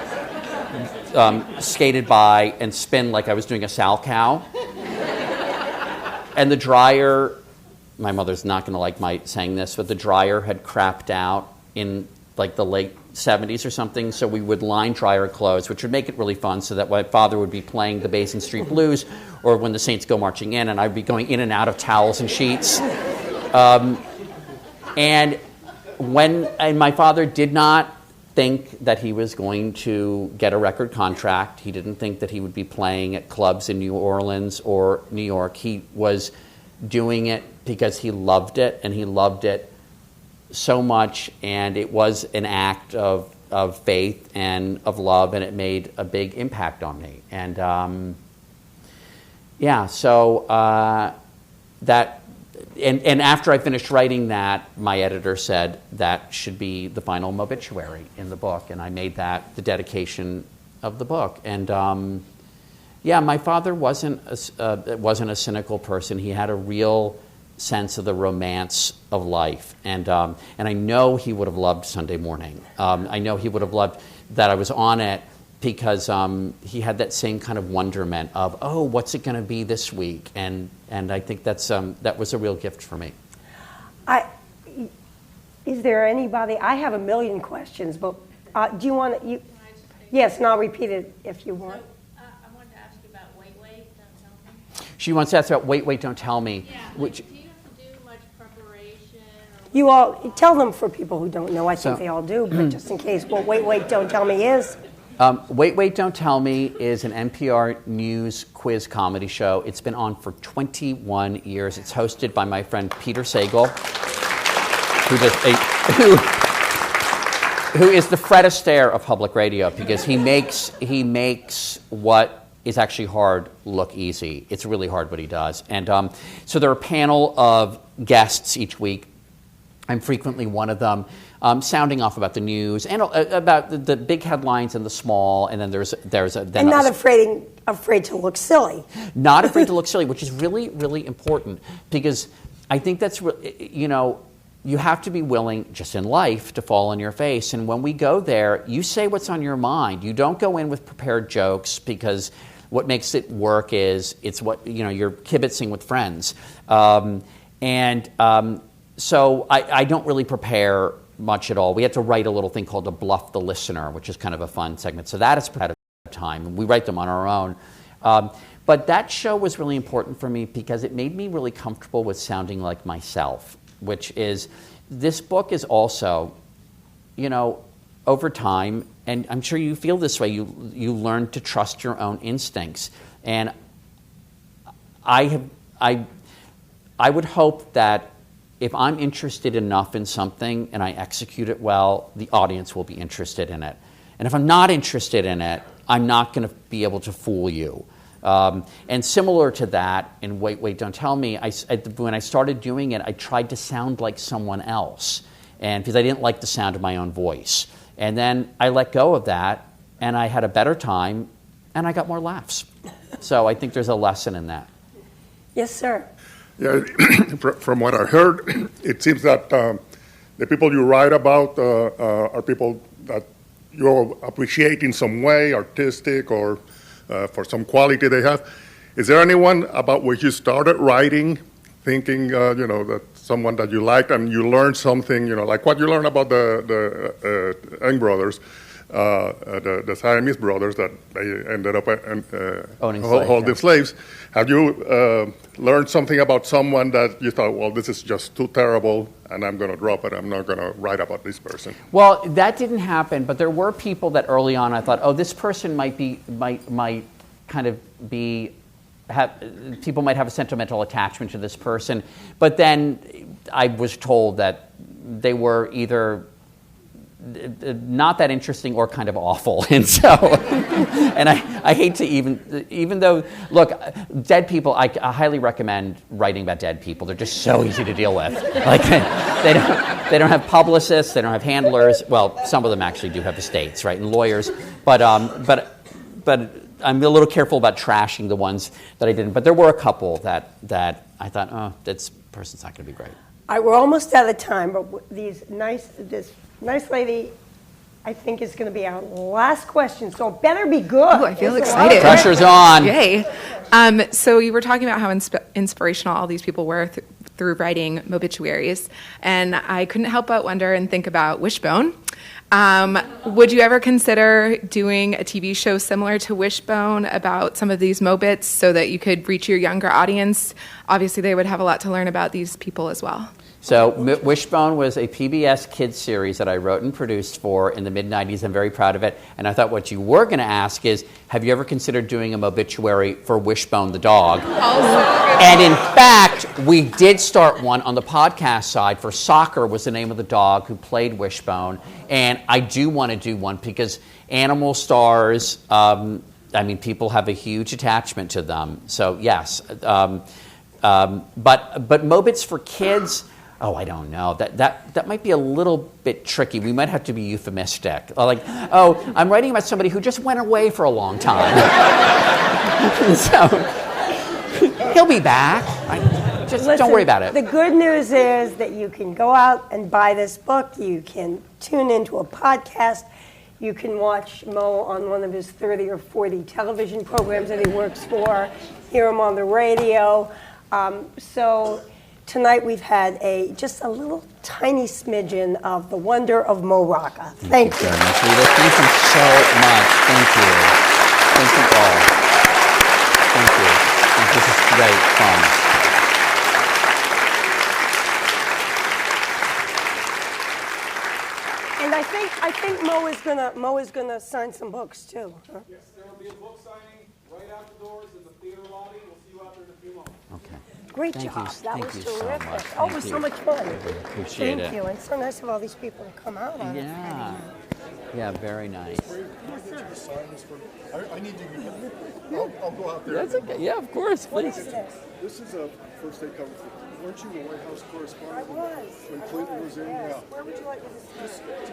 skated by and spin like I was doing a salchow. And the dryer, my mother's not going to like my saying this, but the dryer had crapped out in like the late 70s or something, so we would line dryer clothes, which would make it really fun, so that my father would be playing the Basin Street Blues or When the Saints Go Marching In, and I'd be going in and out of towels and sheets. And my father did not think that he was going to get a record contract. He didn't think that he would be playing at clubs in New Orleans or New York. He was doing it because he loved it, and he loved it so much, and it was an act of faith and of love, and it made a big impact on me. And that, and after I finished writing that, my editor said that should be the final obituary in the book, and I made that the dedication of the book. And my father wasn't a cynical person. He had a real sense of the romance of life, and I know he would have loved Sunday morning. I know he would have loved that I was on it, because he had that same kind of wonderment of, oh, what's it going to be this week? And I think that was a real gift for me. Is there anybody? I have a million questions, but do you want to? Yes, and I'll repeat it if you want. I wanted to ask you about Wait, Wait, Don't Tell Me. She wants to ask about Wait, Wait, Don't Tell Me. Yeah, which, do you have to do much preparation? You all tell them, for people who don't know. I think they all do, but just in case, what Wait, Wait, Don't Tell Me is. Wait, Wait, Don't Tell Me is an NPR News quiz comedy show. It's been on for 21 years. It's hosted by my friend Peter Sagal, who is the Fred Astaire of public radio, because he makes what is actually hard look easy. It's really hard what he does. And so there are a panel of guests each week. I'm frequently one of them, sounding off about the news and about the big headlines and the small, and then and not afraid to look silly. Not afraid to look silly, which is really, really important, because I think that's, you have to be willing, just in life, to fall on your face. And when we go there, you say what's on your mind. You don't go in with prepared jokes, because what makes it work is it's what, you're kibitzing with friends. So I don't really prepare much at all. We had to write a little thing called a Bluff the Listener, which is kind of a fun segment. So that is at a time. We write them on our own. But that show was really important for me because it made me really comfortable with sounding like myself, which is, this book is also, over time, and I'm sure you feel this way, you learn to trust your own instincts. And I would hope that if I'm interested enough in something and I execute it well, the audience will be interested in it. And if I'm not interested in it, I'm not going to be able to fool you. And similar to that, in Wait, Don't Tell Me, when I started doing it, I tried to sound like someone else, and because I didn't like the sound of my own voice. And then I let go of that, and I had a better time, and I got more laughs. So I think there's a lesson in that. Yes, sir. Yeah, from what I heard, it seems that the people you write about are people that you appreciate in some way, artistic or for some quality they have. Is there anyone about which you started writing, thinking, that someone that you liked and you learned something, like what you learned about the Young brothers, the Siamese brothers that they ended up holding slaves. Have you learned something about someone that you thought, well, this is just too terrible and I'm going to drop it, I'm not going to write about this person? Well, that didn't happen, but there were people that early on I thought, oh, this person might kind of be, people might have a sentimental attachment to this person. But then I was told that they were either not that interesting or kind of awful. And so, and I hate to even though, look, dead people, I highly recommend writing about dead people. They're just so easy to deal with. Like, they don't have publicists, they don't have handlers. Well, some of them actually do have estates, right, and lawyers. But I'm a little careful about trashing the ones that I didn't. But there were a couple that I thought, oh, this person's not going to be great. We're almost out of time, but this nice lady, I think, is going to be our last question, so it better be good. Ooh, I feel excited. Pressure's on. Yay. So you were talking about how inspirational all these people were through writing Mobituaries, and I couldn't help but wonder and think about Wishbone. Would you ever consider doing a TV show similar to Wishbone about some of these Mobits so that you could reach your younger audience? Obviously, they would have a lot to learn about these people as well. So Wishbone was a PBS kids series that I wrote and produced for in the mid-'90s. I'm very proud of it. And I thought what you were going to ask is, have you ever considered doing a Mobituary for Wishbone the dog? And in fact, we did start one on the podcast side for Soccer was the name of the dog who played Wishbone. And I do want to do one because animal stars, people have a huge attachment to them. So yes, but Mobits for kids, oh, I don't know. That might be a little bit tricky. We might have to be euphemistic. Like, oh, I'm writing about somebody who just went away for a long time. So he'll be back. Don't worry about it. The good news is that you can go out and buy this book. You can tune into a podcast. You can watch Mo on one of his 30 or 40 television programs that he works for, hear him on the radio. So tonight we've had just a little tiny smidgen of the wonder of Mo Rocca. Thank you. Very much, Rita. Thank you so much. Thank you. Thank you all. Thank you. This is great fun. And I think Mo is gonna sign some books too. Huh? Yes, there will be a book signing right out the doors in the theater lobby. We'll see you out there in a few moments. Okay. Great Thank job. you. That Thank was you so terrific. much. Oh, it was Thank so you. much fun. Appreciate it. Thank you. And it's so nice of all these people to come out on it. Yeah. Yeah, very nice. I need you. I'll go out there. That's okay. Yeah, of course. What Please. is this? This is a first day cover for Weren't you the White House correspondent? I was. When Clinton was in? Yes. Yeah. Where would you like me to start? Just